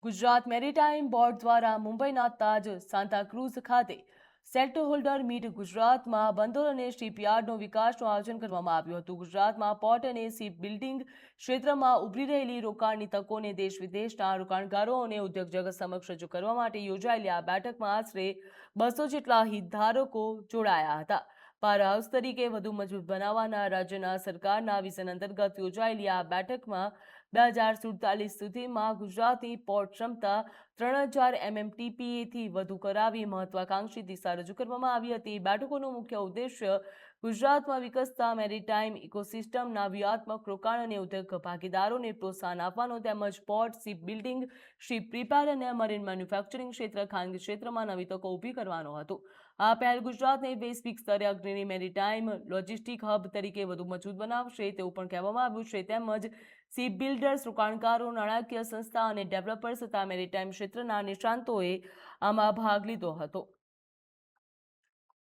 Gujarat maritime board દ્વારા મુંબઈના તાજ સાંતાક્રુઝ ખાતે સેક્ટર હોલ્ડર મીટ ગુજરાતમાં બંદર અને શિપયાર્ડનો વિકાસનું આયોજન કરવામાં આવ્યું હતું। ગુજરાતમાં પોર્ટ અને શિપ બિલ્ડિંગ ક્ષેત્રમાં ઉભરી રહેલી રોકાણની તકોને દેશ વિદેશના રોકાણકારો અને ઉદ્યોગ જગત સમક્ષ રજૂ કરવા માટે યોજાયેલી આ બેઠકમાં આશરે 200 જેટલા હિતધારકો જોડાયા હતા। પાવર હાઉસ તરીકે વધુ મજબૂત બનાવવાના રાજ્યના સરકારના વિઝન અંતર્ગત યોજાયેલી આ બેઠકમાં 2047 સુધીમાં ગુજરાતની પોર્ટ ક્ષમતા 3000 MMTPAથી વધુ કરાવી મહત્વાકાંક્ષી દિશા રજૂ કરવામાં આવી હતી। બેઠકોનો મુખ્ય ઉદ્દેશ્ય ગુજરાતમાં વિકસતા મેરીટાઈમ ઇકોસિસ્ટમના વ્યૂહાત્મક રોકાણ અને ઉદ્યોગ ભાગીદારોને પ્રોત્સાહન આપવાનો તેમજ port, ship building, ship repair અને મરીન મેન્યુફેક્ચરિંગ ક્ષેત્ર, ખાનગી ક્ષેત્રમાં નવી તકો ઊભી કરવાનો હતો। આ પહેલ ગુજરાતને વૈશ્વિક સ્તરે અગ્રણી મેરીટાઈમ લોજિસ્ટિક હબ તરીકે વધુ મજબૂત બનાવશે તેવું પણ કહેવામાં આવ્યું છે। તેમજ શિપ બિલ્ડર્સ, રોકાણકારો, નાણાકીય સંસ્થા અને ડેવલપર્સ તથા મેરીટાઈમ ક્ષેત્રના નિષ્ણાતોએ આમાં ભાગ લીધો હતો।